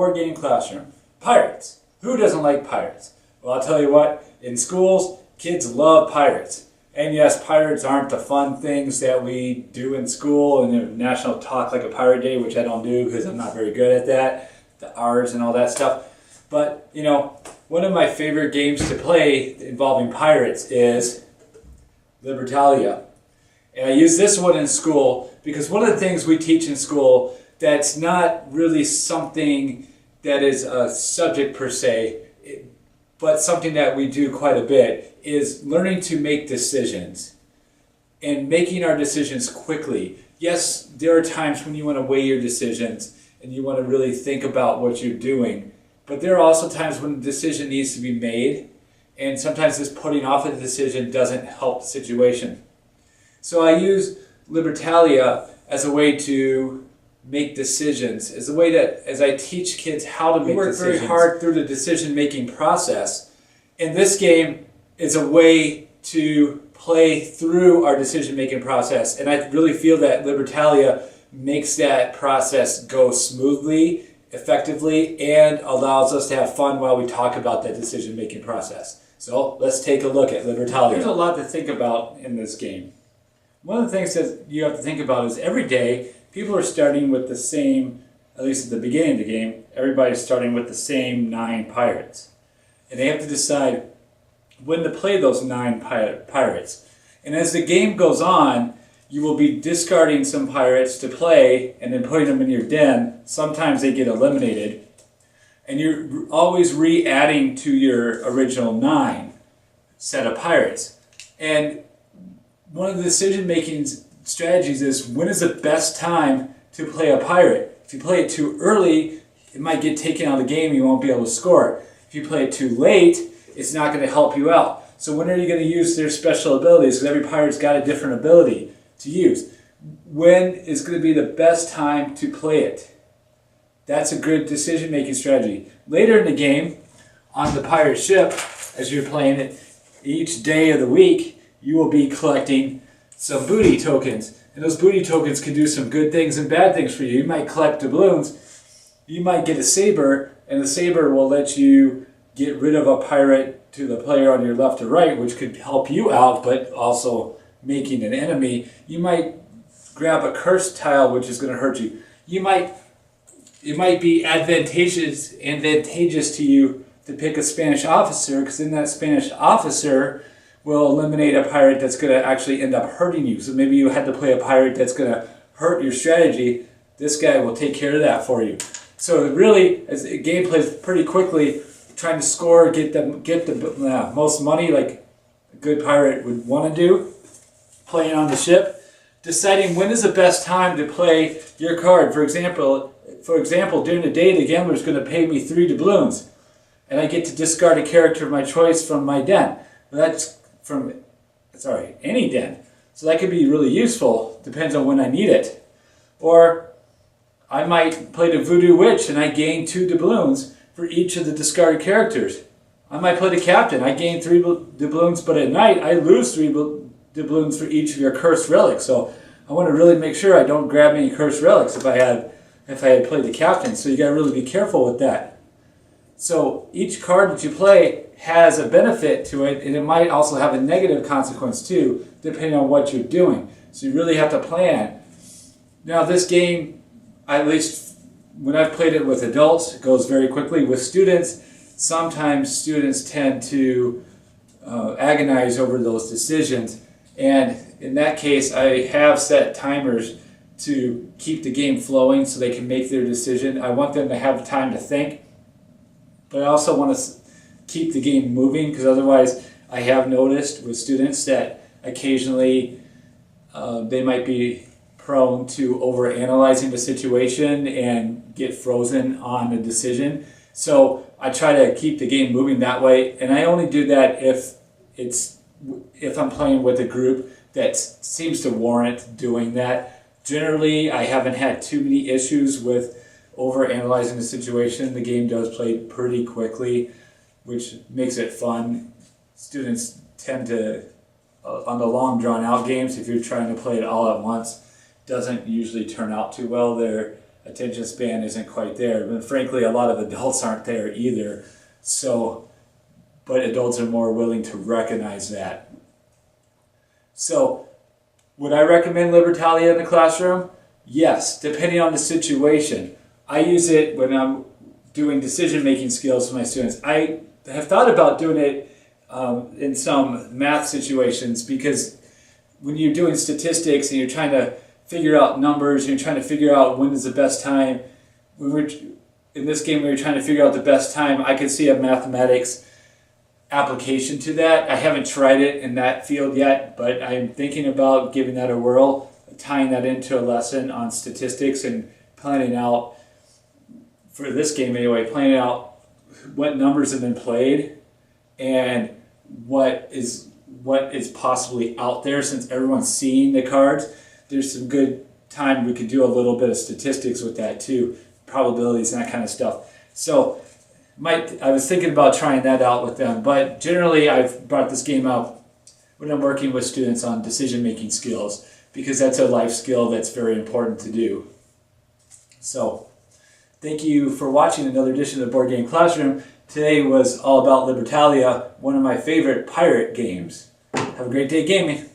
board game classroom. Pirates. Who doesn't like pirates? Well, I'll tell you what, in schools, kids love pirates. And yes, pirates aren't the fun things that we do in school and National Talk Like a Pirate Day, which I don't do because I'm not very good at that, the R's and all that stuff. But, you know, one of my favorite games to play involving pirates is Libertalia. And I use this one in school because one of the things we teach in school that's not really something that is a subject per se, but something that we do quite a bit, is learning to make decisions and making our decisions quickly. Yes, there are times when you want to weigh your decisions and you want to really think about what you're doing, but there are also times when the decision needs to be made, and sometimes this putting off a decision doesn't help the situation. So I use Libertalia as a way to make decisions, as a way that, as I teach kids how to make decisions. We work very hard through the decision-making process. And this game is a way to play through our decision-making process. And I really feel that Libertalia makes that process go smoothly, effectively, and allows us to have fun while we talk about that decision-making process. So let's take a look at Libertalia. There's a lot to think about in this game. One of the things that you have to think about is every day, people are starting with the same, at least at the beginning of the game, everybody's starting with the same 9 pirates. And they have to decide when to play those 9 pirates. And as the game goes on, you will be discarding some pirates to play and then putting them in your den. Sometimes they get eliminated. And you're always re-adding to your original 9 set of pirates. And one of the decision-making strategies is when is the best time to play a pirate. If you play it too early, it might get taken out of the game, you won't be able to score. If you play it too late, it's not going to help you out. So when are you going to use their special abilities? Because every pirate's got a different ability to use. When is going to be the best time to play it? That's a good decision-making strategy. Later in the game, on the pirate ship, as you're playing it, each day of the week, you will be collecting some booty tokens. And those booty tokens can do some good things and bad things for you. You might collect doubloons, you might get a saber, and the saber will let you get rid of a pirate to the player on your left or right, which could help you out, but also making an enemy. You might grab a curse tile, which is going to hurt you. It might be advantageous to you to pick a Spanish officer, because then that Spanish officer will eliminate a pirate that's going to actually end up hurting you. So maybe you had to play a pirate that's going to hurt your strategy. This guy will take care of that for you. So really, as the game plays pretty quickly, trying to score, get the most money like a good pirate would want to do, playing on the ship, deciding when is the best time to play your card. For example, during the day, the gambler is going to pay me 3 doubloons, and I get to discard a character of my choice from my den. That's from any den. So that could be really useful, depends on when I need it. Or I might play the Voodoo Witch and I gain 2 doubloons for each of the discarded characters. I might play the Captain, I gain 3 doubloons, but at night I lose 3 doubloons for each of your cursed relics. So I want to really make sure I don't grab any cursed relics if I had played the Captain. So you got to really be careful with that. So each card that you play has a benefit to it, and it might also have a negative consequence too, depending on what you're doing. So you really have to plan. Now this game, at least when I've played it with adults, it goes very quickly. With students, sometimes students tend to agonize over those decisions, and in that case I have set timers to keep the game flowing so they can make their decision. I want them to have time to think, but I also want to keep the game moving, because otherwise I have noticed with students that occasionally they might be prone to overanalyzing the situation and get frozen on a decision. So I try to keep the game moving that way, and I only do that if I'm playing with a group that seems to warrant doing that. Generally, I haven't had too many issues with overanalyzing the situation. The game does play pretty quickly, which makes it fun. Students tend to, on the long drawn out games, if you're trying to play it all at once, doesn't usually turn out too well. attention span isn't quite there. But frankly, a lot of adults aren't there either. So, but adults are more willing to recognize that. So, would I recommend Libertalia in the classroom? Yes, depending on the situation. I use it when I'm doing decision-making skills with my students. I have thought about doing it in some math situations, because when you're doing statistics and you're trying to figure out numbers, you're trying to figure out when is the best time. In this game, we were trying to figure out the best time. I could see a mathematics application to that. I haven't tried it in that field yet, but I'm thinking about giving that a whirl, tying that into a lesson on statistics and planning out, for this game anyway, planning out what numbers have been played and what is possibly out there, since everyone's seeing the cards. There's some good time we could do a little bit of statistics with that too, probabilities and that kind of stuff. So I was thinking about trying that out with them, but generally I've brought this game out when I'm working with students on decision-making skills, because that's a life skill that's very important to do. So thank you for watching another edition of the Board Game Classroom. Today was all about Libertalia, one of my favorite pirate games. Have a great day gaming.